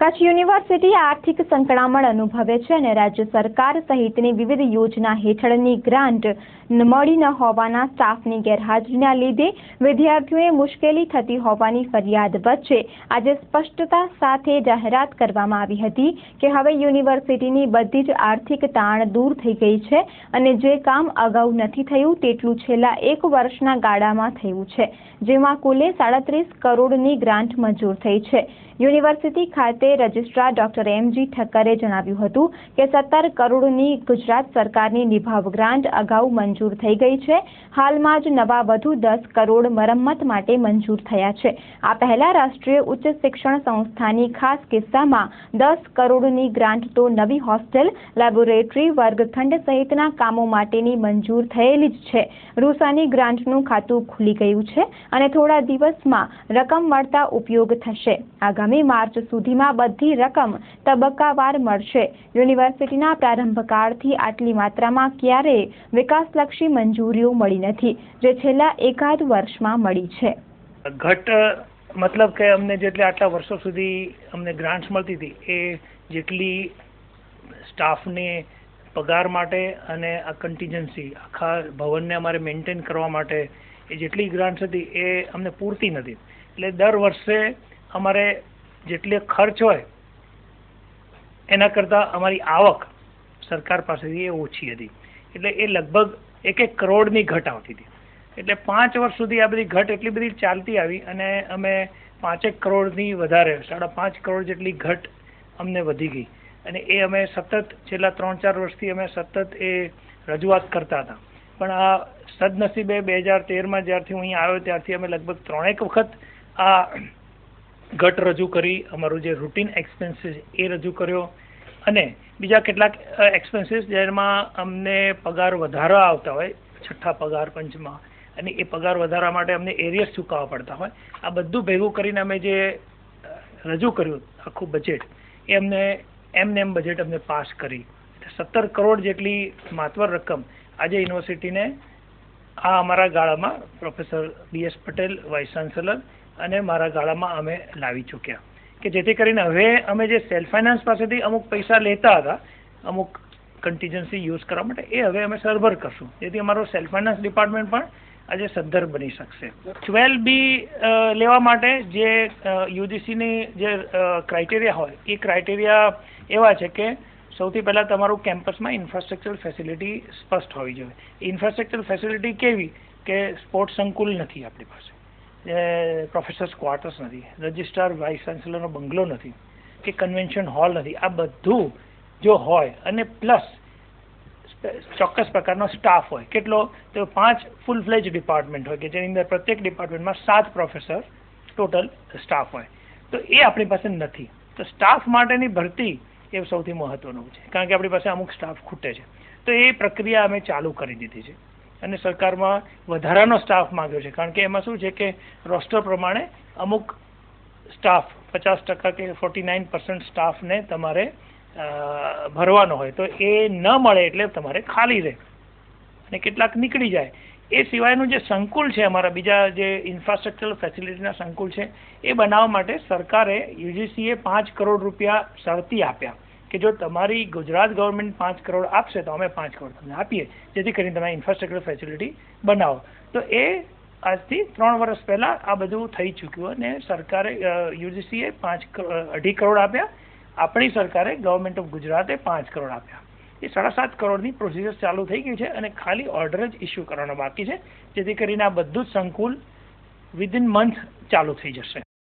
Kutch university આર્થિક સંકળામણ અનુભવે છે અને રાજ્ય સરકાર સહિતની વિવિધ યોજના હેઠળની ગ્રાન્ટ મળી ન હોવાના સ્ટાફની ગેરહાજરીના લીધે વિદ્યાર્થીઓએ મુશ્કેલી થતી હોવાની ફરિયાદ વચ્ચે આજે સ્પષ્ટતા સાથે જાહેરાત કરવામાં આવી હતી કે હવે યુનિવર્સિટીની બધી જ આર્થિક તાણ દૂર થઈ ગઈ છે અને જે કામ અગાઉ નથી થયું તેટલું છેલ્લા 1 વર્ષના ગાળામાં થયું છે, જેમાં કુલે 37 કરોડની ગ્રાન્ટ મંજૂર થઈ છે। યુનિવર્સિટી ખાતે રજિસ્ટ્રાર ડોક્ટર એમ.જી. ઠક્કરે જણાવ્યું હતું કે 17 કરોડની ગુજરાત સરકારની નિભાવ ગ્રાન્ટ અગાઉ મંજૂર થઈ ગઈ છે। હાલમાં જ નવા વધુ 10 કરોડ મરમ્મત માટે મંજૂર થયા છે। આ પહેલા રાષ્ટ્રીય ઉચ્ચ શિક્ષણ સંસ્થાની ખાસ કિસ્સામાં 10 કરોડની ગ્રાન્ટ તો નવી હોસ્ટેલ, લેબોરેટરી, વર્ગખંડ સહિતના કામો માટેની મંજૂર થયેલી જ છે। રૂસાની ગ્રાન્ટનું ખાતું ખુલી ગયું છે અને થોડા દિવસમાં રકમ મળતા ઉપયોગ થશે। આગામી માર્ચ સુધીમાં બધી રકમ તબક્કાવાર મળશે। યુનિવર્સિટીના પ્રારંભકાળથી આટલી માત્રામાં ક્યારેય વિકાસલક્ષી મંજૂરીઓ મળી નથી, જે છેલ્લા એકાદ વર્ષમાં મળી છે। ઘટ મતલબ કે અમને જેટલી આટલા વર્ષો સુધી અમને ગ્રાન્ટ્સ મળતી હતી એ જેટલી સ્ટાફને પગાર માટે અને આ કન્ટીજન્સી આખા ભવનને અમારે મેન્ટેન કરવા માટે એ જેટલી ગ્રાન્ટ્સ હતી એ અમને પૂરતી નથી। એટલે દર વર્ષે અમારે જેટલી ખર્ચ હોય એના કરતાં અમારી આવક સરકાર પાસેથી એ ઓછી હતી। એટલે એ લગભગ 1 કરોડની ઘટ આવતી હતી। એટલે 5 વર્ષ સુધી આ બધી ઘટ એટલી બધી ચાલતી આવી અને અમે 5 કરોડની વધારે 5.5 કરોડ જેટલી ઘટ અમને વધી ગઈ અને એ અમે સતત છેલ્લા 3-4 વર્ષથી અમે સતત એ રજૂઆત કરતા હતા। પણ આ સદનસીબે 2013માં જ્યારથી હું અહીં આવ્યો ત્યારથી અમે લગભગ 3 વખત આ ઘટ રજૂ કરી, અમારું જે રૂટીન એક્સપેન્સીસ એ રજૂ કર્યો અને બીજા કેટલાક એક્સપેન્સીસ જેમાં અમને પગાર વધારવા આવતા હોય, 6ઠ્ઠા પગાર પંચમાં, અને એ પગાર વધારવા માટે અમને એરિયર્સ ચૂકવવા પડતા હોય, આ બધું ભેગું કરીને અમે જે રજૂ કર્યું આખું બજેટ એ અમને એમ બજેટ અમને પાસ કરી। 17 કરોડ જેટલી માતબર રકમ આજે યુનિવર્સિટીને આ અમારા ગાળામાં professor B.S. Patel vice chancellor અને મારા ગાળામાં અમે લાવી ચૂક્યા કે જેથી કરીને હવે અમે જે સેલ્ફ ફાઇનાન્સ પાસેથી અમુક પૈસા લેતા હતા અમુક કન્ટીજન્સી યુઝ કરવા માટે એ હવે અમે સરભર કરશું, જેથી અમારો સેલ્ફ ફાઇનાન્સ ડિપાર્ટમેન્ટ પણ આજે સદ્ધર બની શકશે। 12B લેવા માટે જે યુજીસીની જે ક્રાઇટેરિયા હોય એ ક્રાઇટેરિયા એવા છે કે સૌથી પહેલાં તમારું કેમ્પસમાં ઇન્ફ્રાસ્ટ્રક્ચર ફેસિલિટી સ્પષ્ટ હોવી જોઈએ। ઇન્ફ્રાસ્ટ્રક્ચર ફેસિલિટી કેવી કે સ્પોર્ટ્સ સંકુલ નથી આપણી પાસે, પ્રોફેસર્સ ક્વાર્ટર્સ નથી, રજિસ્ટ્રાર વાઇસ ચાન્સેલરનો બંગલો નથી કે કન્વેન્શન હોલ નથી। આ બધું જો હોય અને પ્લસ ચોક્કસ પ્રકારનો સ્ટાફ હોય, કેટલો તો 5 ફૂલ ફ્લેજ ડિપાર્ટમેન્ટ હોય કે જેની અંદર પ્રત્યેક ડિપાર્ટમેન્ટમાં 7 પ્રોફેસર ટોટલ સ્ટાફ હોય, તો એ આપણી પાસે નથી। તો સ્ટાફ માટેની ભરતી એ સૌથી મહત્વનું છે, કારણ કે આપણી પાસે અમુક સ્ટાફ ખૂટે છે। તો એ પ્રક્રિયા અમે ચાલુ કરી દીધી છે અને સરકારમાં વધારાનો સ્ટાફ માંગ્યો છે, કારણ કે એમાં શું છે કે રોસ્ટર પ્રમાણે અમુક સ્ટાફ 50% કે 49% સ્ટાફને તમારે ભરવાનો હોય, તો એ ન મળે એટલે તમારે ખાલી રહે અને કેટલાક નીકળી જાય। એ સિવાયનું જે સંકુલ છે અમારા બીજા જે ઇન્ફ્રાસ્ટ્રક્ચરલ ફેસિલિટીના સંકુલ છે એ બનાવવા માટે સરકારે યુજીસીએ 5 કરોડ રૂપિયા શરતી આપ્યા કે જો તમારી ગુજરાત ગવર્મેન્ટ 5 કરોડ આપશે તો અમે 5 કરોડ તમને આપીએ, જેથી કરીને તમે ઇન્ફ્રાસ્ટ્રક્ચર ફેસિલિટી બનાવો। તો એ આજથી 3 વર્ષ પહેલાં આ બધું થઈ ચૂક્યું અને સરકારે યુજીસીએ 2.5 કરોડ આપ્યા, આપણી સરકારે ગવર્મેન્ટ ઓફ ગુજરાતે 5 કરોડ આપ્યા। એ 7.5 કરોડની પ્રોસિજર ચાલુ થઈ ગઈ છે અને ખાલી ઓર્ડર જ ઇસ્યુ કરવાનો બાકી છે, જેથી કરીને આ બધું જ સંકુલ વિધિન મંથ ચાલુ થઈ જશે।